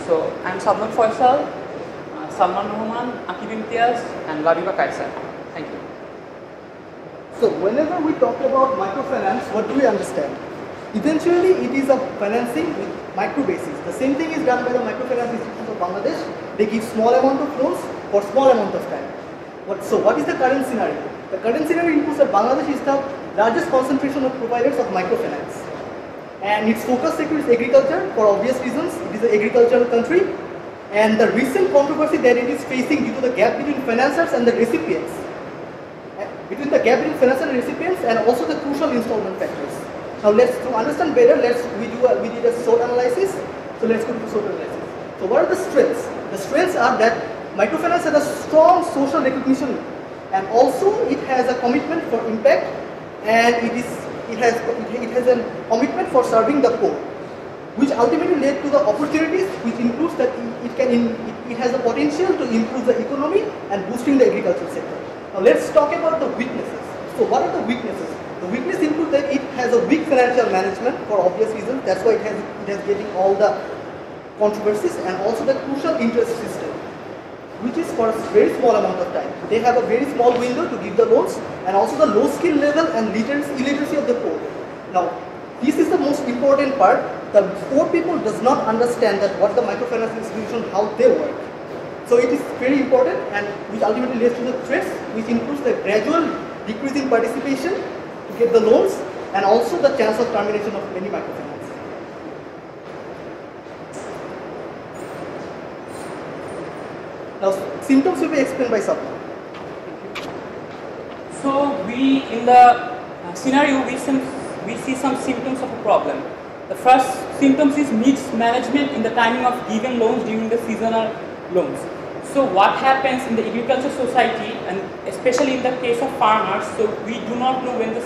So I'm Salman Faisal, Salman Rahman, Akib Imtiaz, and Labiba Kaisar. Thank you. So whenever we talk about microfinance, what do we understand? Eventually, it is a financing with micro basis. The same thing is done by the microfinance institutions of Bangladesh. They give small amount of loans for small amount of time. So what is the current scenario? The current scenario includes that Bangladesh is the largest concentration of providers of microfinance. And its focus sector is agriculture for obvious reasons. It is an agricultural country. And the recent controversy that it is facing due to the gap between financiers and the recipients. Between the gap between financiers and recipients and also the crucial installment factors. Now to understand better, we did a SWOT analysis. So let's go to the SWOT analysis. So what are the strengths? The strengths are that microfinance has a strong social recognition, and also it has a commitment for impact, and it has a commitment for serving the poor, which ultimately led to the opportunities, which includes that it has the potential to improve the economy and boosting the agricultural sector. Now let's talk about the weaknesses. So what are the weaknesses? The weakness includes that it has a weak financial management for obvious reasons. That's why it has getting all the controversies, and also the crucial interest system, which is for a very small amount of time. They have a very small window to give the loans, and also the low skill level and illiteracy of the poor. Now, this is the most important part. The poor people does not understand that what the microfinance institution, how they work. So it is very important, and which ultimately leads to the threats, which includes the gradual decrease in participation to get the loans, and also the chance of termination of many microfinance. Now, symptoms will be explained by Salman. So in the scenario, we see some symptoms of a problem. The first symptoms is mismanagement in the timing of given loans during the seasonal loans. So what happens in the agriculture society, and especially in the case of farmers, so we do not know when the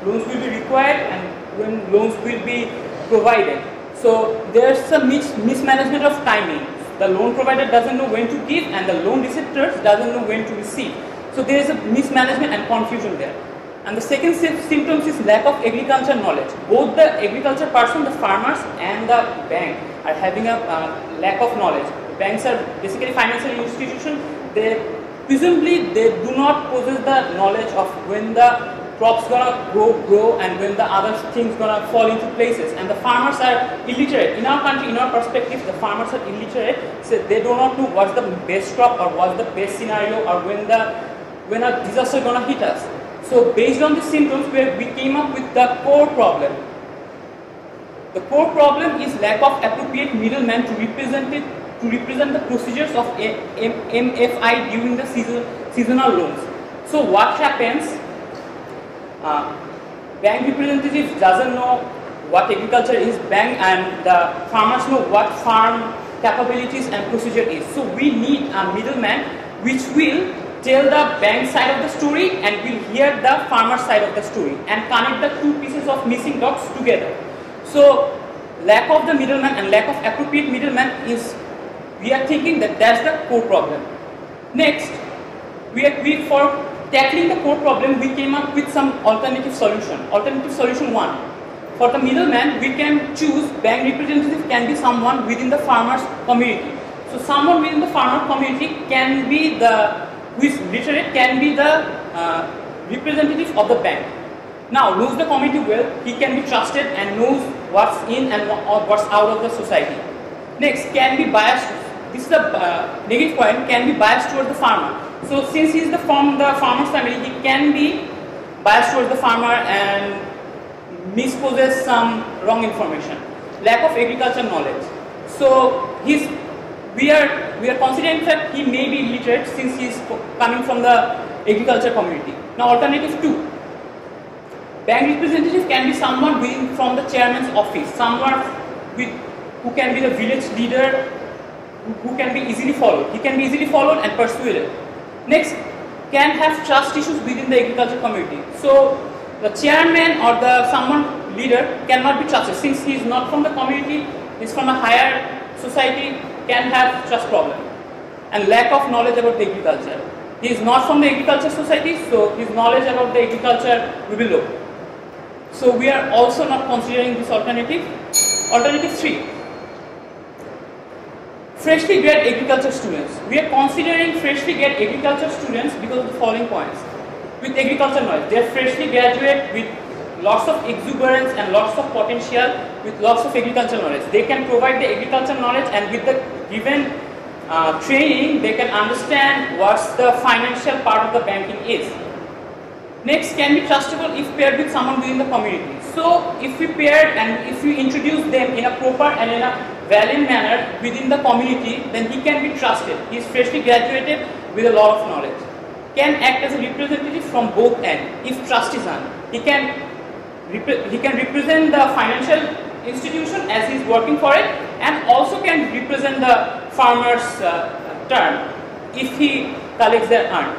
loans will be required and when loans will be provided. So there's a mismanagement of timing. The loan provider doesn't know when to give, and the loan receptors doesn't know when to receive. So there is a mismanagement and confusion there. And the second symptom is lack of agriculture knowledge. Both the agriculture person, the farmers, and the bank are having a lack of knowledge. Banks are basically financial institutions. Presumably they do not possess the knowledge of when the crops gonna grow and when the other things gonna fall into places. And the farmers are illiterate. In our country, in our perspective, the farmers are illiterate. So they do not know what's the best crop or what's the best scenario or when a disaster gonna hit us. So based on the symptoms, we came up with the core problem. The core problem is lack of appropriate middleman to represent the procedures of MFI during the seasonal loans. So what happens? Bank representatives doesn't know what agriculture is. Bank and the farmers know what farm capabilities and procedure is. So we need a middleman which will tell the bank side of the story and will hear the farmer side of the story and connect the two pieces of missing dots together. So lack of the middleman and lack of appropriate middleman is, we are thinking that that's the core problem. Next, for tackling the core problem, we came up with some alternative solution. Alternative solution 1. For the middleman, we can choose bank representative can be someone within the farmers community. So someone within the farmer community can be who is literate, can be the representative of the bank. Now, knows the community well, he can be trusted and knows what's in and what's out of the society. Next, can be biased. This is the negative point, can be biased towards the farmer. So since he is from the farmer's family, he can be biased towards the farmer and mispossess some wrong information. Lack of agriculture knowledge. So we are considering that he may be illiterate since he is coming from the agriculture community. Now alternative 2. Bank representative can be someone from the chairman's office, someone who can be the village leader, who can be easily followed. He can be easily followed and persuaded. Next, can have trust issues within the agriculture community. So the chairman or someone leader cannot be trusted since he is not from the community, he is from a higher society, can have trust problem. And lack of knowledge about the agriculture. He is not from the agriculture society, so his knowledge about the agriculture will be low. So we are also not considering this alternative. Alternative 3. Freshly grad agriculture students. We are considering freshly grad agriculture students because of the following points. With agriculture knowledge, they are freshly graduate with lots of exuberance and lots of potential, with lots of agriculture knowledge. They can provide the agriculture knowledge, and with the given training, they can understand what's the financial part of the banking is. Next, can be trustable if paired with someone within the community. So, if we pair and if we introduce them in a proper and in a valiant manner within the community, then he can be trusted. He is freshly graduated with a lot of knowledge. Can act as a representative from both ends if trust is earned. He can represent the financial institution as he is working for it, and also can represent the farmer's turn if he collects their earn.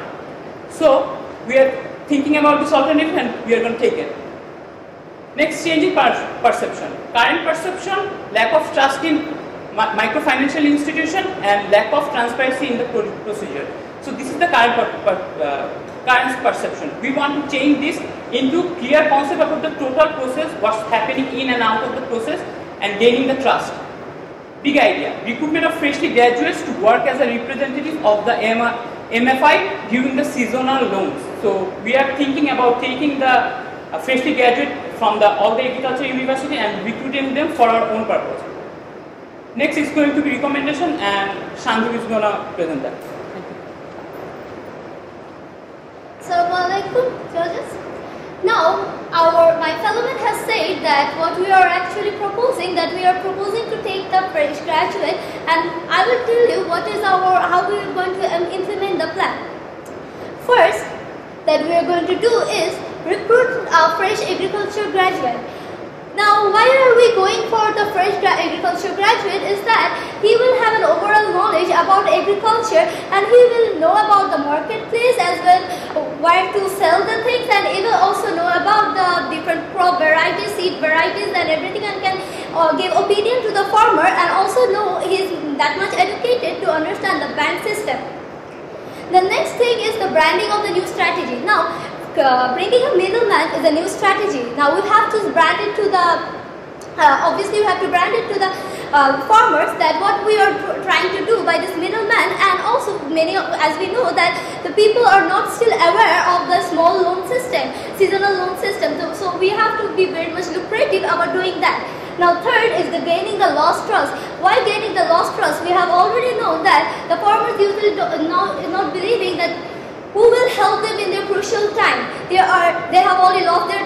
So, we are thinking about this alternative and we are going to take it. Next, change in perception. Current perception, lack of trust in microfinancial institution and lack of transparency in the procedure. So this is the current perception. We want to change this into clear concept about the total process, what's happening in and out of the process, and gaining the trust. Big idea, recruitment of freshly graduates to work as a representative of the MFI during the seasonal loans. So we are thinking about taking the freshly graduate from all the agriculture university and recruiting them for our own purpose. Next is going to be recommendation, and Sandhu is going to present that. Assalamualaikum, judges. Now, my fellow man has said that what we are actually proposing, that we are proposing to take the fresh graduate, and I will tell you what is how we are going to implement the plan. First, that we are going to do is recruit a fresh agriculture graduate. Now, why are we going for the fresh agriculture graduate is that he will have an overall knowledge about agriculture, and he will know about the marketplace as well, where to sell the things, and he will also know about the different crop varieties, seed varieties and everything, and can give opinion to the farmer, and also know he is that much educated to understand the bank system. The next thing is the branding of the new strategy. Now, bringing a middleman is a new strategy. Now we have to brand it to the, obviously we have to brand it to the farmers that what we are trying to do by this middleman, and also as we know that the people are not still aware of the small loan system, seasonal loan system. So we have to be very much lucrative about doing that. Now third is the gaining the lost trust. Why gaining the lost trust? We have already known that the farmers usually not believing that who will help them in their crucial time. They have already lost their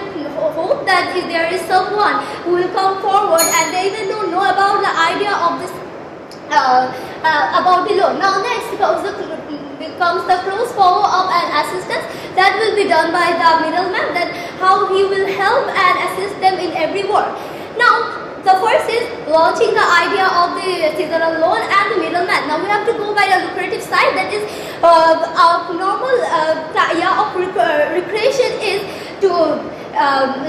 hope that if there is someone who will come forward, and they even don't know about the idea of this about the loan. Now next becomes the close follow-up and assistance that will be done by the middleman, that how he will help and assist them in every work. Now, the first is launching the idea of the seasonal loan and the middleman. Now we have to go by a lucrative side, that is our normal of recreation is to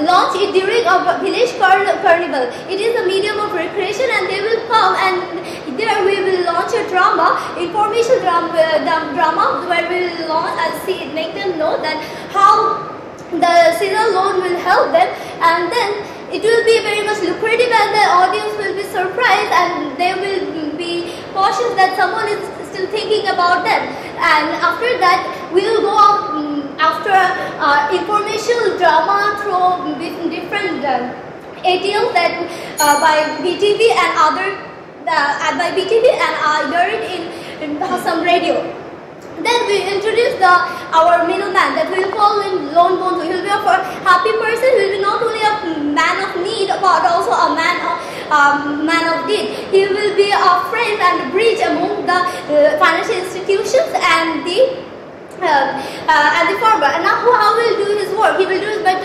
launch it during a village carnival. It is a medium of recreation, and they will come, and there we will launch a drama, information drama where we will launch and make them know that how the seasonal loan will help them, and then it will be very much lucrative, and the audience will be surprised, and they will be cautious that someone is still thinking about them. And after that, we will go on after informational drama through different ATLs that by BTV and other by BTV and hear it in some radio. Then we introduce our middleman, that we will call him Lone Bond. He will be a happy person. He will be not only a man of need, but also a man of deed. He will be a friend and bridge among the financial institutions and the farmer. And now how will do his work? He will do it by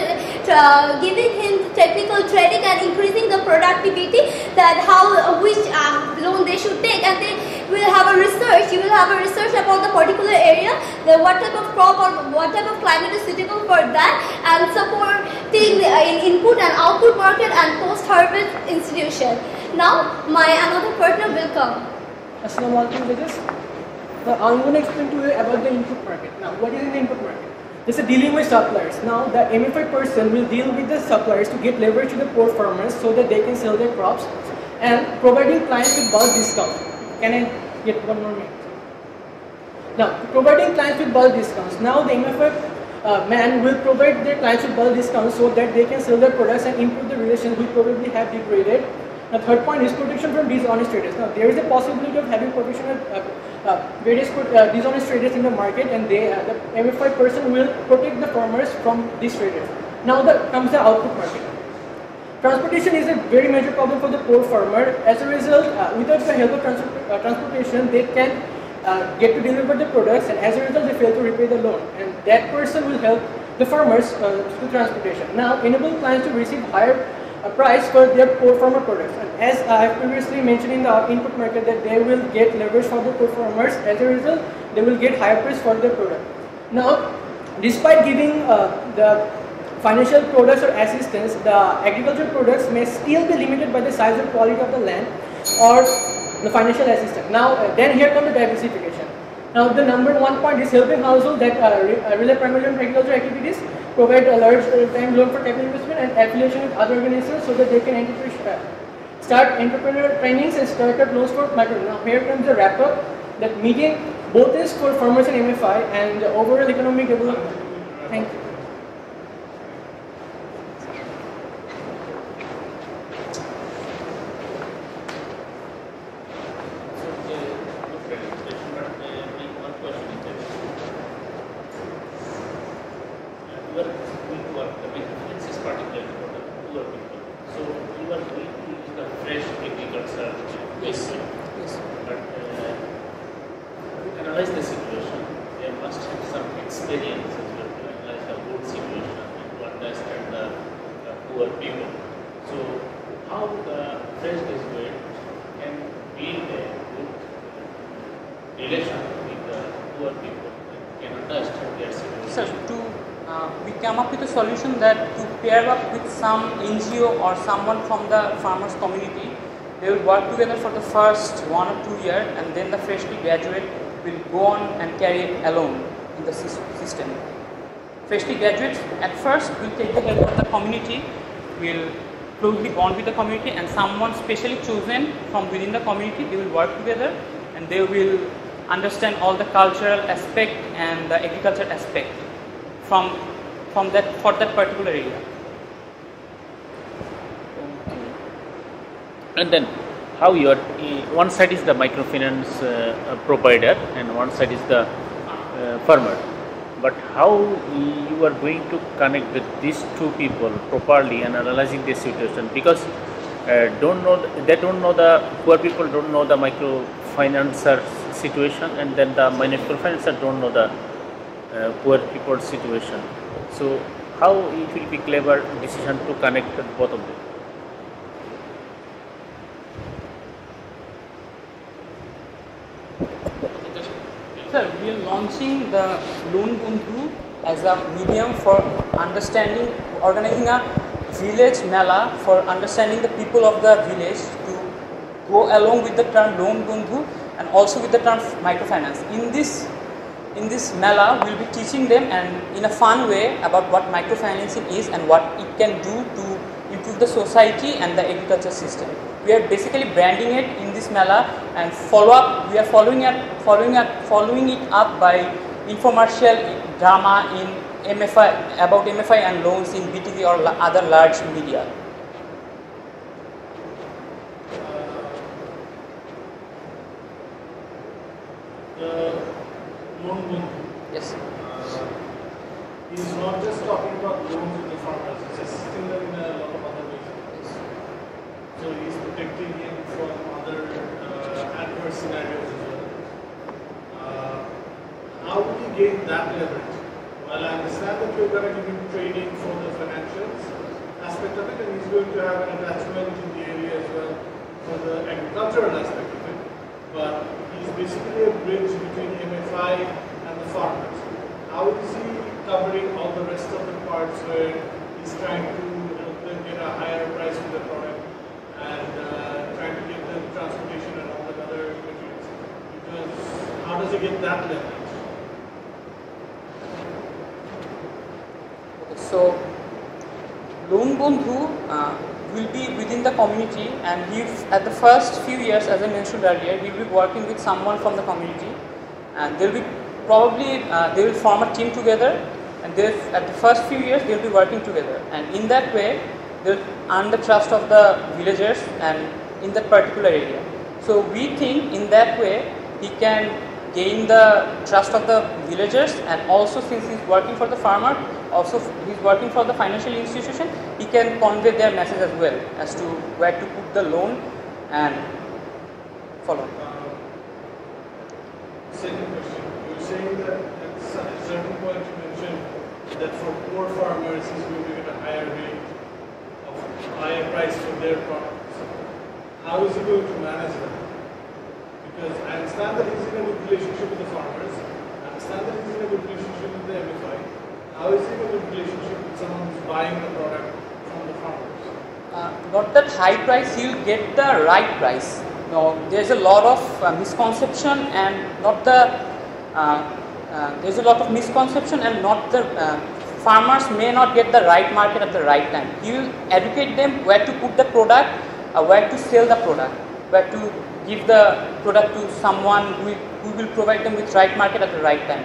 giving him technical training and increasing the productivity, that which loan they should take, and they will have a research. You will have a research about the particular area, what type of crop or what type of climate is suitable for that, and supporting the input and output market and post-harvest institution. Now my another partner will come. Assalamualaikum, judges. Now I'm going to explain to you about the input market. Now what is in the input market? This is dealing with suppliers. Now the MFI person will deal with the suppliers to get leverage to the poor farmers so that they can sell their crops, and providing clients with bulk discount. can I get one more minute? Now, providing clients with bulk discounts. Now the MFI man will provide their clients with bulk discounts so that they can sell their products and improve the relations which probably have degraded. The third point is protection from dishonest traders. Now there is a possibility of having protection of various dishonest traders in the market, and the MFI person will protect the farmers from these traders. Now comes the output market. Transportation is a very major problem for the poor farmer. As a result, without the help of transportation, they can get to deliver the products, and as a result they fail to repay the loan, and that person will help the farmers through transportation. Now enable clients to receive higher price for their poor farmer products, and as I have previously mentioned in the input market that they will get leverage for the poor farmers. As a result they will get higher price for their product. Now despite giving the financial products or assistance, the agricultural products may still be limited by the size and quality of the land or the financial assistance. Now, then here comes the diversification. Now, the number one point is helping households that rely primarily on agricultural activities, provide a large time loan for capital investment and affiliation with other organizations so that they can start entrepreneurial trainings and startup loans for micro. Now, here comes the wrap up that meeting both is for farmers and MFI and the overall economic development. Thank you. Solution that to pair up with some NGO or someone from the farmers community, they will work together for the first 1 or 2 years, and then the freshly graduate will go on and carry it alone in the system. Freshly graduates at first will take the help of the community, will closely bond with the community, and someone specially chosen from within the community, they will work together and they will understand all the cultural aspect and the agriculture aspect for that particular area. And then how you are, one side is the microfinance provider and one side is the farmer, but how you are going to connect with these two people properly and analyzing the situation, because they don't know the poor people don't know the microfinancer situation, and then the microfinancer don't know the poor people's situation. So how it will be clever decision to connect both of them? Sir, we are launching the Loan Bundhu as a medium for understanding, organizing a village mela for understanding the people of the village to go along with the term Loan Bundhu and also with the term microfinance. In this mela, we will be teaching them and in a fun way about what microfinancing is and what it can do to improve the society and the agriculture system. We are basically branding it in this mela, and we are following it up by infomercial drama in MFI about MFI and loans in BTV or other large media. Yes. He's not just talking about loans with the farmers, he's assisting them in a lot of other ways. Yes. So he's protecting him from other adverse scenarios as well. How would he gain that leverage? Well, I understand that you're going to give him training for the financials aspect of it, and he's going to have an attachment in the area as well for the agricultural aspect of it. But he's basically a bridge between MFI and the farmers. How is he covering all the rest of the parts where he's trying to help them get a higher price for the product and trying to get them transportation and all the other materials? Because how does he get that leverage? Okay, so Loan Bundhu, will be within the community, and at the first few years, as I mentioned earlier, he will be working with someone from the community, and they will be probably they will form a team together, and at the first few years they will be working together, and in that way they will earn the trust of the villagers and in that particular area. So we think in that way he can gain the trust of the villagers, and also since he's working for the farmer, also he's working for the financial institution, he can convey their message as well as to where to put the loan and follow. Second question, you're saying that at a certain point you mentioned that for poor farmers he's going to get a higher rate of higher price for their products. How is he going to manage that? Because I understand that he's in a good relationship with the farmers, I understand that he's in a good relationship with the MFI. How is he in a good relationship with someone who's buying the product from the farmers? Not that high price, he'll get the right price. No, there's a lot of misconception and not the farmers may not get the right market at the right time. He will educate them where to put the product, where to sell the product, where to give the product to someone who will provide them with right market at the right time.